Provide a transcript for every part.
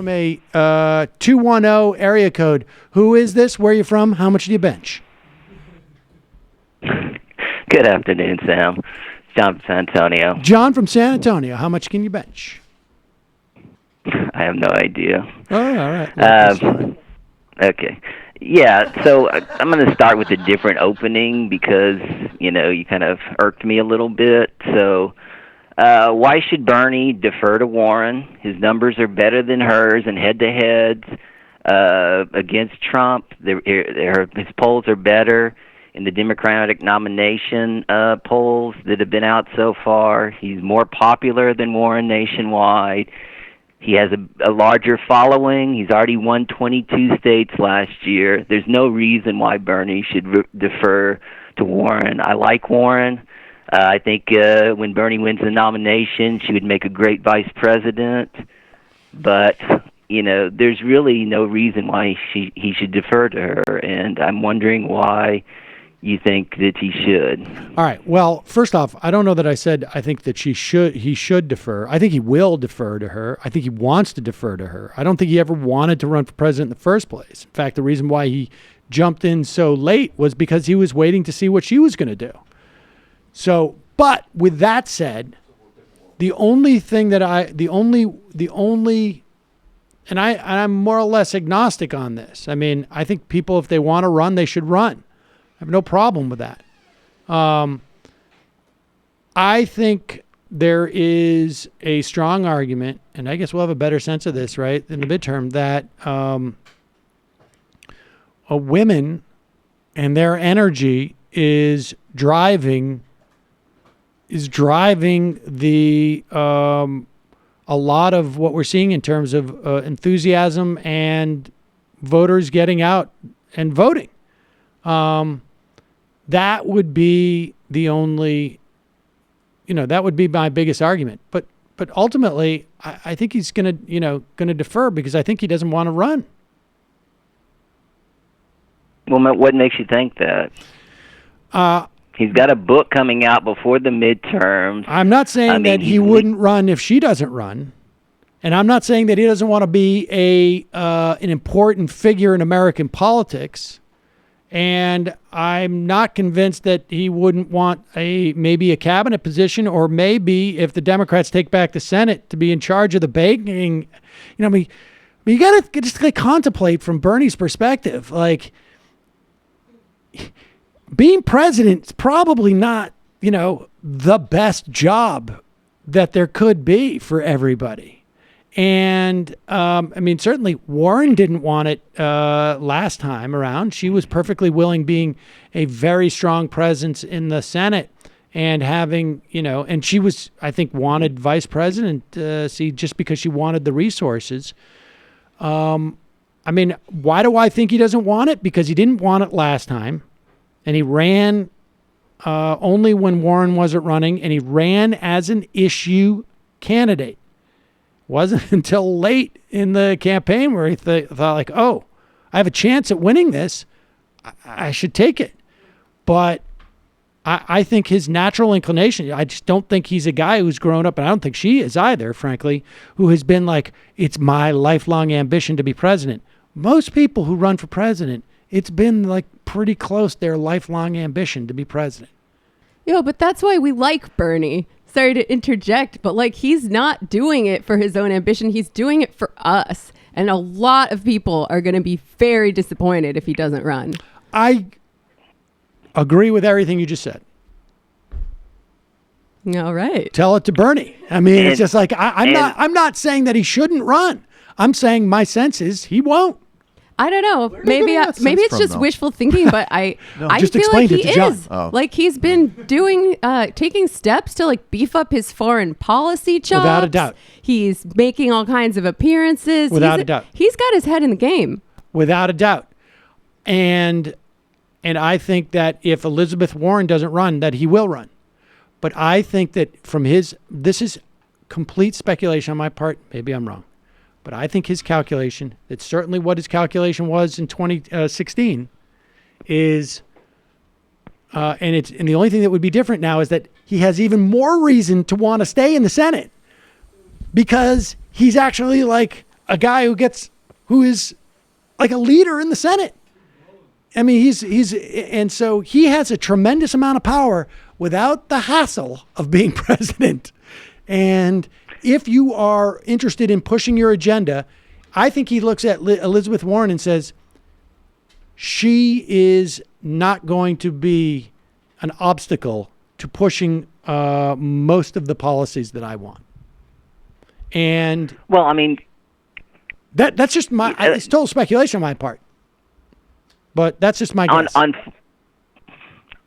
from a 210 area code. Who is this? Where are you from? How much do you bench? Good afternoon, Sam. John from San Antonio. John from San Antonio. How much can you bench? I have no idea. Oh, all right. Well, okay. Yeah, so I'm going to start with a different opening because, you kind of irked me a little bit. So why should Bernie defer to Warren? His numbers are better than hers in head-to-heads against Trump. His polls are better in the Democratic nomination polls that have been out so far. He's more popular than Warren nationwide. He has a larger following. He's already won 22 states last year. There's no reason why Bernie should defer to Warren. I like Warren. I think when Bernie wins the nomination, she would make a great vice president. But, there's really no reason why he should defer to her. And I'm wondering why you think that he should. All right. Well, first off, I don't know that I said I think that he should defer. I think he will defer to her. I think he wants to defer to her. I don't think he ever wanted to run for president in the first place. In fact, the reason why he jumped in so late was because he was waiting to see what she was going to do. So, but with that said, I'm more or less agnostic on this. I mean, I think people, if they want to run, they should run. I have no problem with that. I think there is a strong argument, and I guess we'll have a better sense of this, right, in the midterm, that women and their energy is driving the a lot of what we're seeing in terms of enthusiasm and voters getting out and voting. That would be the only, that would be my biggest argument. But ultimately, I think he's gonna defer because I think he doesn't want to run. Well, what makes you think that? He's got a book coming out before the midterms. I'm not saying that he wouldn't run if she doesn't run. And I'm not saying that he doesn't want to be an important figure in American politics. And I'm not convinced that he wouldn't want maybe a cabinet position, or maybe if the Democrats take back the Senate, to be in charge of the banking. You got to just contemplate from Bernie's perspective. Like, being president is probably not, the best job that there could be for everybody. And, certainly Warren didn't want it last time around. She was perfectly willing, being a very strong presence in the Senate and having, and she was, I think, wanted vice president, just because she wanted the resources. Why do I think he doesn't want it? Because he didn't want it last time. And he ran only when Warren wasn't running, and he ran as an issue candidate. Wasn't until late in the campaign where he thought like, oh, I have a chance at winning this. I should take it. But I think his natural inclination, I just don't think he's a guy who's grown up, and I don't think she is either, frankly, who has been like, it's my lifelong ambition to be president. Most people who run for president, it's been like pretty close their lifelong ambition to be president. Yo, but that's why we like Bernie. Sorry to interject, but he's not doing it for his own ambition. He's doing it for us. And a lot of people are going to be very disappointed if he doesn't run. I agree with everything you just said. All right. Tell it to Bernie. It's just like, I'm not saying that he shouldn't run. I'm saying my sense is he won't. I don't know. Maybe it's just wishful thinking, but I feel like he is. Oh. Like, he's been doing, taking steps to beef up his foreign policy chops. Without a doubt. He's making all kinds of appearances. Without a doubt. He's got his head in the game. Without a doubt. And I think that if Elizabeth Warren doesn't run, that he will run. But I think that this is complete speculation on my part. Maybe I'm wrong. But I think his calculation, it's certainly what his calculation was in 2016, is, and the only thing that would be different now is that he has even more reason to want to stay in the Senate, because he's actually a guy who is like a leader in the Senate. I mean, and so he has a tremendous amount of power without the hassle of being president. And if you are interested in pushing your agenda, I think he looks at Elizabeth Warren and says, she is not going to be an obstacle to pushing most of the policies that I want. And well, I mean, that's just it's total speculation on my part. But that's just my guess.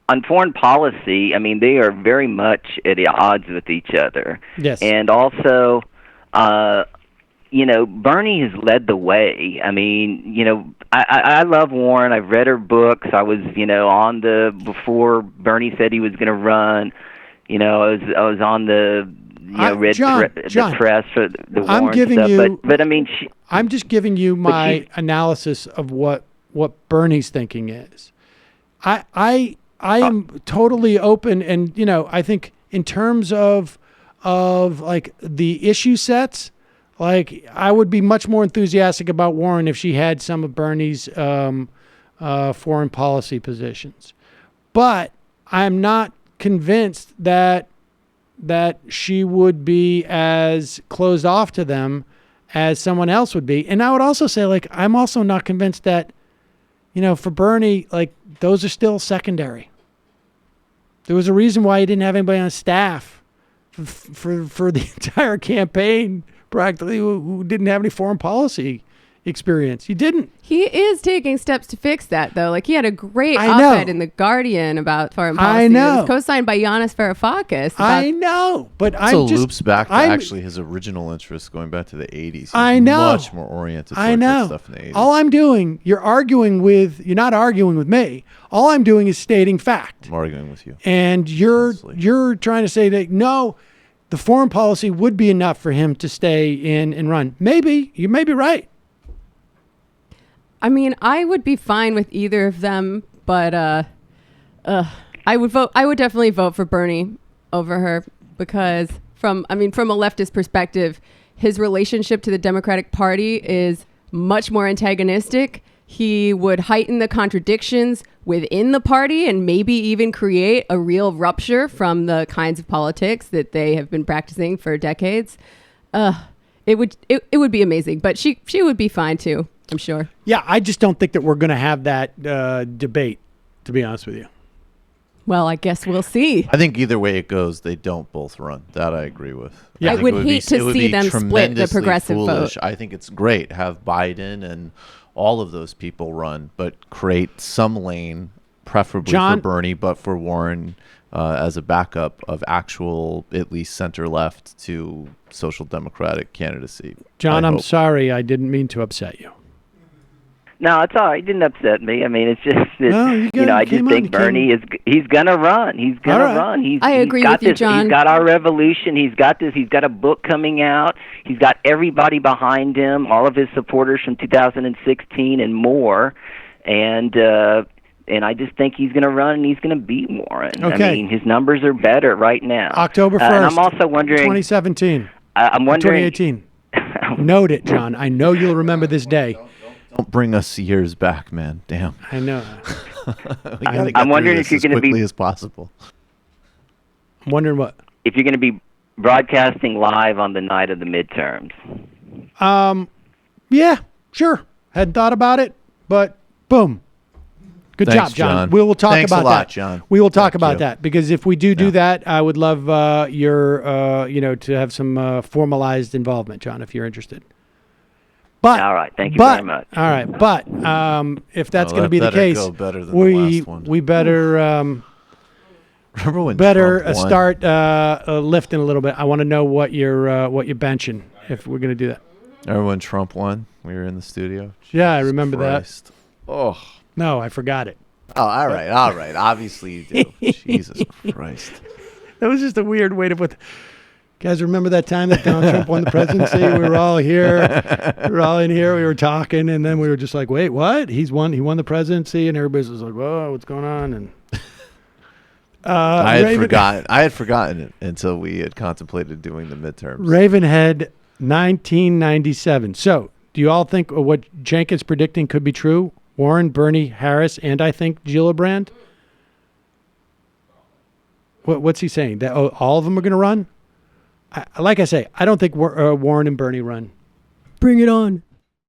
On foreign policy, I mean, they are very much at odds with each other. Yes. And also, Bernie has led the way. I mean, I love Warren. I've read her books. I was, before Bernie said he was going to run, I was on the, the press for the Warren stuff. But I mean, I'm just giving you my analysis of what Bernie's thinking is. I am totally open, and I think in terms of like the issue sets, like I would be much more enthusiastic about Warren if she had some of Bernie's foreign policy positions. But I'm not convinced that she would be as closed off to them as someone else would be. And I would also say, like, I'm also not convinced that, for Bernie, like, those are still secondary. There was a reason why he didn't have anybody on his staff for the entire campaign, practically, who didn't have any foreign policy experience. He didn't. He is taking steps to fix that, though. Like, he had a great op-ed in The Guardian about foreign policy. I know. It was co-signed by Yanis Varoufakis. I know, but loops back to actually his original interests going back to the 80s. He's much more oriented towards that stuff in the 80s. All I'm doing, you're not arguing with me. All I'm doing is stating fact. I'm arguing with you. And you're trying to say that, no, the foreign policy would be enough for him to stay in and run. Maybe. You may be right. I mean, I would be fine with either of them, but I would definitely vote for Bernie over her because from a leftist perspective, his relationship to the Democratic Party is much more antagonistic. He would heighten the contradictions within the party and maybe even create a real rupture from the kinds of politics that they have been practicing for decades. It would be amazing, but she would be fine too, I'm sure. Yeah, I just don't think that we're going to have that debate, to be honest with you. Well, I guess we'll see. I think either way it goes, they don't both run. That I agree with. Yeah. I would hate to see them split the progressive vote. I think it's great. Have Biden and all of those people run, but create some lane, preferably for Bernie, but for Warren as a backup of actual, at least center-left to social democratic candidacy. John, I'm sorry. I didn't mean to upset you. No, it's all right. It didn't upset me. I mean, it's just that, I just think Bernie he's going to run. He's going to run. I agree with you, John. He's got our revolution. He's got this. He's got a book coming out. He's got everybody behind him, all of his supporters from 2016 and more. And I just think he's going to run and he's going to beat Warren. Okay. I mean, his numbers are better right now. October 1st, and I'm also wondering, 2017. I'm wondering, 2018. Note it, John. I know you'll remember this day. Don't bring us years back, man. Damn. I know. I'm wondering if you're going to be as quickly as possible. I'm wondering what? If you're going to be broadcasting live on the night of the midterms. Yeah, sure. Hadn't thought about it, but boom. Good Thanks, job, John. John. We will talk Thanks about a lot, that. John. We will talk Thank about you. that because if we do that, I would love your to have some formalized involvement, John, if you're interested. But all right, thank you very much. All right, but if that's going to be the case, go better than the last one. we better remember when Trump won? Start lifting a little bit. I want to know what you're benching if we're going to do that. Remember when Trump won? We were in the studio. Yeah, I remember Christ. That. Oh no, I forgot it. Oh, all right. Obviously you do. Jesus Christ. That was just a weird way to put. Guys, remember that time that Donald Trump won the presidency? We were all here. We were all in here. We were talking, and then we were just like, "Wait, what? He won the presidency," and everybody was like, "Whoa, what's going on?" And I had forgotten it until we had contemplated doing the midterms. Ravenhead 1997. So, do you all think what Jenkins predicting could be true? Warren, Bernie, Harris, and I think Gillibrand? What's he saying? That all of them are going to run? Like I say, I don't think Warren and Bernie run. Bring it on.